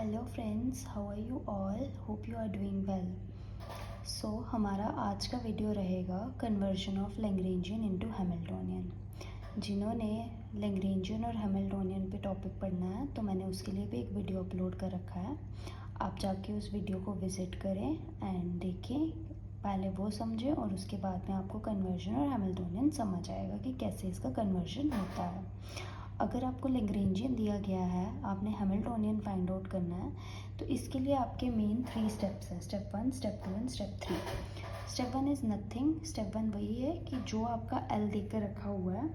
Hello friends, how are you all? Hope you are doing well. So हमारा आज का video रहेगा conversion of Lagrangian into Hamiltonian. जिन्होंने Lagrangian और Hamiltonian पे टॉपिक पढ़ना है तो मैंने उसके लिए भी एक वीडियो अपलोड कर रखा है। आप जाके उस वीडियो को विज़िट करें एंड देखें, पहले वो समझें और उसके बाद में आपको कन्वर्जन और हैमिल्टोनियन समझ आएगा कि कैसे इसका कन्वर्जन होता है। अगर आपको लैग्रेंजियन दिया गया है, आपने हैमिल्टोनियन फाइंड आउट करना है, तो इसके लिए आपके मेन 3 स्टेप्स हैं। Step 1, step 2 and step 3। Step 1 is nothing. Step 1 वही है कि जो आपका एल देख कर रखा हुआ है,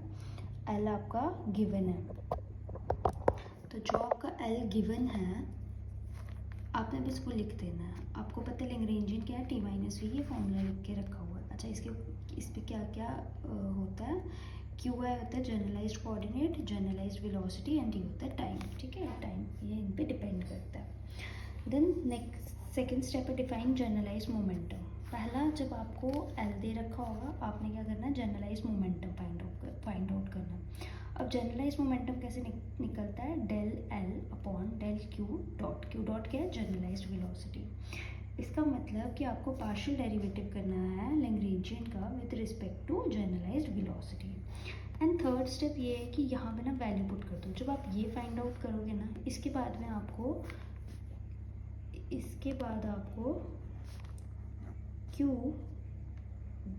एल आपका गिवन है। तो जो आपका एल गिवन है आपने बस वो लिख देना है। आपको पता है लैग्रेंजियन क्या है, टी माइनस वी, ये फॉर्मूला लिख के रखा हुआ है। अच्छा, इस पर क्या क्या होता है? क्यू आई होता है generalised coordinate, generalised velocity and T होता है टाइम। ठीक है, टाइम ये इन पे डिपेंड करता है। देन नेक्स्ट सेकंड स्टेप है डिफाइन जनरलाइज्ड मोमेंटम। पहला, जब आपको एल दे रखा होगा, आपने क्या करना है, जनरलाइज्ड मोमेंटम फाइंड आउट करना है। अब जनरलाइज्ड मोमेंटम कैसे निकलता है? Del L upon del Q dot. Q dot क्या है? Generalised velocity. इसका मतलब कि आपको पार्शियल डेरिवेटिव करना है लैग्रेंजियन का with respect to generalised velocity. And third step ये है कि यहाँ पे ना वैल्यू पुट कर दो। जब आप ये फाइंड आउट करोगे ना, इसके बाद आपको क्यू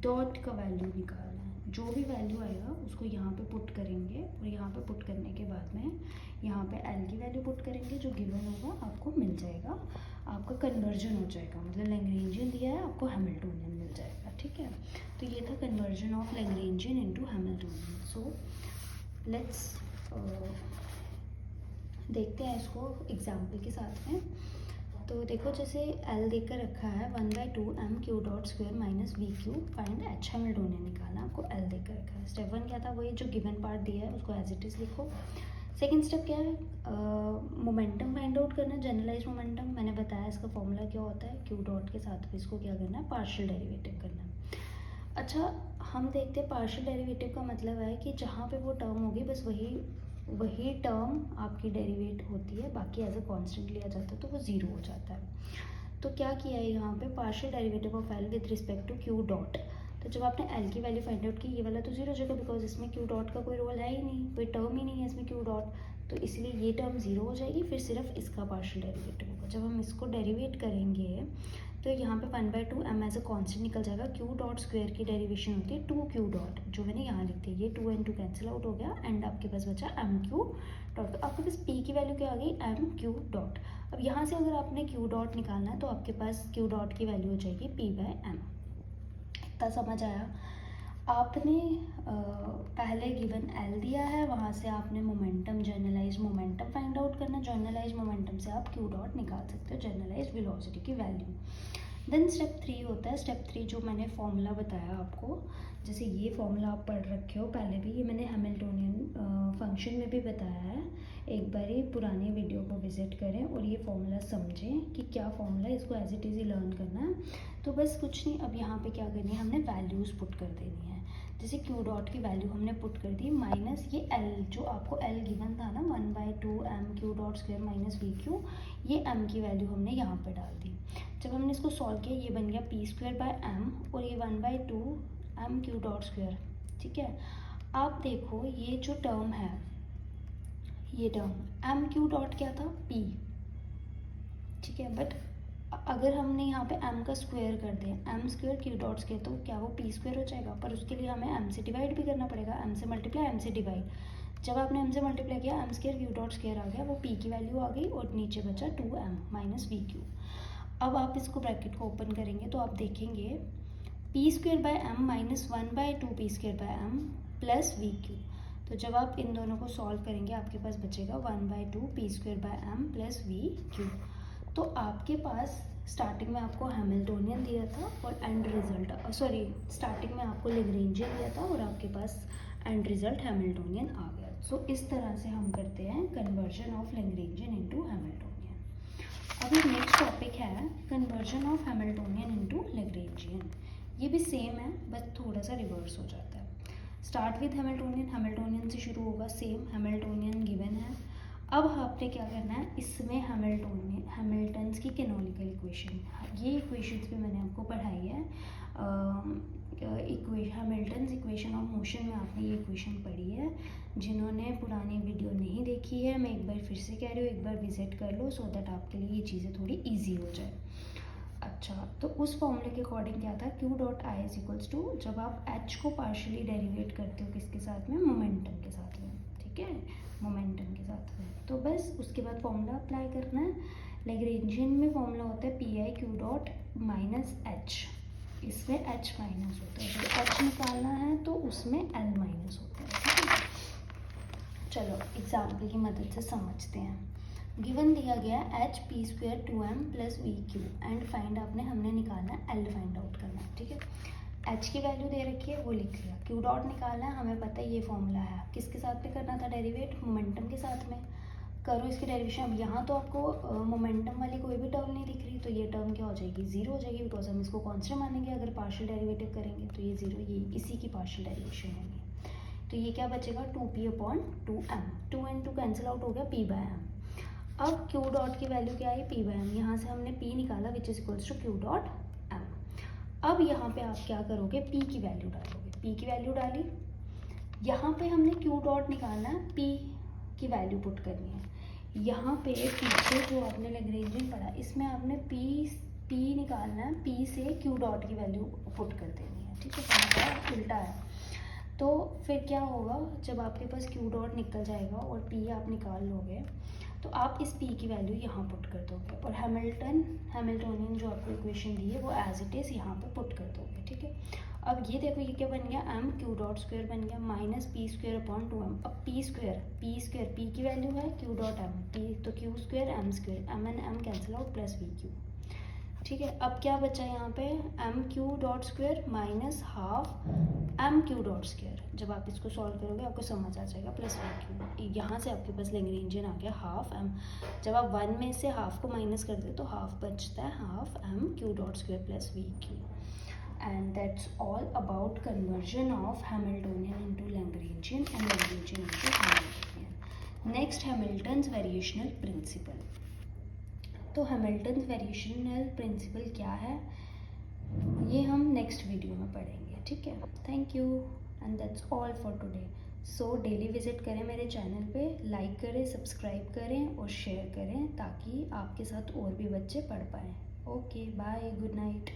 डॉट का वैल्यू निकालना है। जो भी वैल्यू आएगा उसको यहाँ पे पुट करेंगे और यहाँ पे पुट करने के बाद में यहाँ पे एल की वैल्यू पुट करेंगे, जो गिवन होगा आपको मिल जाएगा। आपका कन्वर्जन हो जाएगा, मतलब लैग्रेंजियन दिया है आपको हैमिल्टोनियन मिल जाएगा। ठीक है, तो ये था conversion of Lagrangian into Hamiltonian. So let's देखते हैं इसको एग्जाम्पल के साथ में। तो देखो, जैसे एल देकर रखा है 1/2 M Q dot square minus V Q, find H Hamiltonian निकालना। आपको एल देकर रखा है। स्टेप 1 क्या था? वही जो गिवन पार्ट दिया है उसको एज इट इज़ लिखो। सेकेंड स्टेप क्या है? मोमेंटम फाइंड आउट करना है, जनरलाइज मोमेंटम। मैंने बताया इसका फॉर्मूला क्या होता है, क्यू डॉट के साथ भी इसको क्या करना है, पार्शियल डेरिवेटिव करना है। अच्छा, हम देखते हैं पार्शियल डेरिवेटिव का मतलब है कि जहाँ पे वो टर्म होगी बस वही टर्म आपकी डेरिवेट होती है, बाकी एज अ कांस्टेंट लिया जाता है तो वो ज़ीरो हो जाता है। तो क्या किया है यहाँ पे, partial derivative of L with respect to Q dot. तो जब आपने एल की वैल्यू फाइंड आउट की, ये वाला तो ज़ीरो हो जाएगा बिकॉज इसमें क्यू डॉट का कोई रोल है ही नहीं, कोई टर्म ही नहीं है इसमें क्यू डॉट, तो इसलिए ये टर्म ज़ीरो हो जाएगी। फिर सिर्फ इसका पार्शियल डेरिवेटिव होगा। जब हम इसको डेरिवेट करेंगे तो यहाँ पे 1/2 एम एज अ कॉन्स्टेंट निकल जाएगा। क्यू डॉट स्क्वायर की डेरिवेशन होती है 2 क्यू डॉट, जो मैंने यहाँ लिख दी। ये 2 and 2 कैंसिल आउट हो गया एंड आपके पास बचा एम क्यू डॉट। आपके पास पी की वैल्यू क्या आ गई? M Q dot. अब यहाँ से अगर आपने क्यू डॉट निकालना है तो आपके पास क्यू डॉट की वैल्यू हो जाएगी P/m। इतना समझ आया? आपने पहले गिवन एल दिया है, वहाँ से आपने momentum, generalise momentum find out करना। जनरलाइज मोमेंटम से आप क्यू डॉट निकाल सकते हो, जनरलाइज वेलोसिटी की वैल्यू। देन स्टेप 3 होता है। स्टेप 3 जो मैंने फॉर्मूला बताया आपको, जैसे ये फॉर्मूला आप पढ़ रखे हो पहले भी, ये मैंने हैमिल्टोनियन फंक्शन में भी बताया है। एक बार ही पुरानी वीडियो को विजिट करें और ये फॉर्मूला समझें कि क्या फॉर्मूला, इसको एज इट इज़ ही लर्न करना है। तो बस कुछ नहीं, अब यहाँ पे क्या करनी है, हमने वैल्यूज़ पुट कर देनी है। जैसे क्यू डॉट की वैल्यू हमने पुट कर दी माइनस ये एल, जो आपको एल गिवन था ना 1/2 M Q dot square minus V Q, ये एम की वैल्यू हमने यहाँ पे डाल दी। जब हमने इसको सॉल्व किया, ये बन गया P/m और ये 1/2 एम क्यू डॉट स्क्वायर। ठीक है, आप देखो ये जो टर्म है, ये टर्म एम क्यू डॉट क्या था? P। ठीक है, बट अगर हमने यहाँ पे m का स्क्वायर कर दें, M square Q dot square, तो क्या वो P स्क्वायर हो जाएगा? पर उसके लिए हमें m से डिवाइड भी करना पड़ेगा। m से मल्टीप्लाई, m से डिवाइड। जब आपने m से मल्टीप्लाई किया, M square Q dot square आ गया, वो P की वैल्यू आ गई और नीचे बचा 2m माइनस वी क्यू। अब आप इसको ब्रैकेट को ओपन करेंगे तो आप देखेंगे P/m minus 1/2 P/m plus V Q. तो जब आप इन दोनों को सॉल्व करेंगे आपके पास बचेगा 1/2 P/m प्लस वी क्यू। तो आपके पास स्टार्टिंग में आपको हैमिल्टोनियन दिया था और एंड रिजल्ट, स्टार्टिंग में आपको लैग्रेंजियन दिया था और आपके पास एंड रिजल्ट हैमिल्टोनियन आ गया। सो इस तरह से हम करते हैं conversion of Lagrangian into Hamiltonian. अभी नेक्स्ट टॉपिक है conversion of Hamiltonian into Lagrangian. ये भी सेम है, बस थोड़ा सा रिवर्स हो जाता है। स्टार्ट विद हैमिल्टोनियन, हैमिल्टोनियन से शुरू होगा, सेम हैमिल्टोनियन गिवन है। अब आपने क्या करना है, इसमें हैमिल्टोनियन, हैमिल्टन्स की कैनोनिकल इक्वेशन, ये इक्वेशंस भी मैंने आपको पढ़ाई है। हैमिल्टन्स इक्वेशन ऑफ मोशन में आपने ये इक्वेशन पढ़ी है। जिन्होंने पुरानी वीडियो नहीं देखी है, मैं एक बार फिर से कह रही हूँ, एक बार विजिट कर लो, सो दैट आपके लिए ये चीज़ें थोड़ी ईजी हो जाए। अच्छा, तो उस फॉर्मूले के अकॉर्डिंग क्या था, Q dot I is equals to, जब आप एच को पार्शियली डेरिवेट करते हो किसके साथ में, मोमेंटम के साथ में, ठीक है, मोमेंटम के साथ में। तो बस उसके बाद फॉर्मूला अप्लाई करना है। लैग्रेंजियन में फॉर्मूला होता है P I Q dot minus H, इसमें एच माइनस होता है, जब एच निकालना है तो उसमें एल माइनस होता है, ठीक है। चलो एग्जाम्पल की मदद से समझते हैं। गिवन दिया गया H P square 2m plus V Q and find, आपने हमने निकालना है एल फाइंड आउट करना है, ठीक है। एच की वैल्यू दे रखी है, वो लिख लिया। क्यू डॉट निकालना है, हमें पता है ये फॉर्मूला है, किसके साथ में करना था डेरिवेट, मोमेंटम के साथ में। करो इसकी डेरिवेशन। अब यहाँ तो आपको मोमेंटम वाली कोई भी टर्म नहीं दिख रही, तो ये टर्म क्या हो जाएगी, जीरो हो जाएगी, बिकॉज हम इसको कॉन्स्टेंट मानेंगे। अगर पार्शियल डेरिवेटिव करेंगे तो ये जीरो, ये इसी की पार्शियल डेरिवेशन होगी। तो ये क्या बचेगा, 2p/2m, 2 and 2 कैंसिल आउट हो गया, p/m। अब क्यू डॉट की वैल्यू क्या आई, p/m, यहाँ से हमने p निकाला which is equals to Q dot m। अब यहाँ पे आप क्या करोगे, p की वैल्यू डालोगे, p की वैल्यू डाली, यहाँ पे हमने क्यू डॉट निकालना है, p की वैल्यू पुट करनी है। यहाँ पे पीछे जो आपने लैग्रेंजियन पढ़ा, इसमें आपने p निकालना है, p से क्यू डॉट की वैल्यू पुट कर देनी है, ठीक है, उल्टा है। तो फिर क्या होगा, जब आपके पास क्यू डॉट निकल जाएगा और p आप निकाल लोगे, तो आप इस p की वैल्यू यहाँ पुट कर दोगे, और हैमिल्टोनियन जो आपको इक्वेशन दी है वो एज इट इज़ यहाँ पे पुट कर दोगे, ठीक है। अब ये देखो, ये क्या बन गया, m क्यू डॉट स्क्वायर बन गया minus P square upon 2m। अब p स्क्वायर p की वैल्यू है, क्यू डॉट m, p तो Q square m square, m and m cancel out, plus V Q, ठीक है। अब क्या बचा यहाँ पे, m Q dot square minus half m Q dot square. जब आप इसको सॉल्व करोगे आपको समझ आ जाएगा, प्लस वी क्यू। यहाँ से आपके पास लैग्रेंजियन आ गया हाफ m। जब आप 1 में से हाफ को माइनस कर दे तो हाफ बचता है, half m Q dot square plus V Q. And that's all about conversion of Hamiltonian into Lagrangian and Lagrangian into Hamiltonian. Next, Hamilton's variational principle. तो हैमिल्टन्स वेरिएशनल प्रिंसिपल क्या है, ये हम नेक्स्ट वीडियो में पढ़ेंगे, ठीक है। Thank you and that's all for today. So daily visit करें मेरे चैनल पे, लाइक करें, सब्सक्राइब करें और शेयर करें, ताकि आपके साथ और भी बच्चे पढ़ पाएँ। Okay, bye, good night.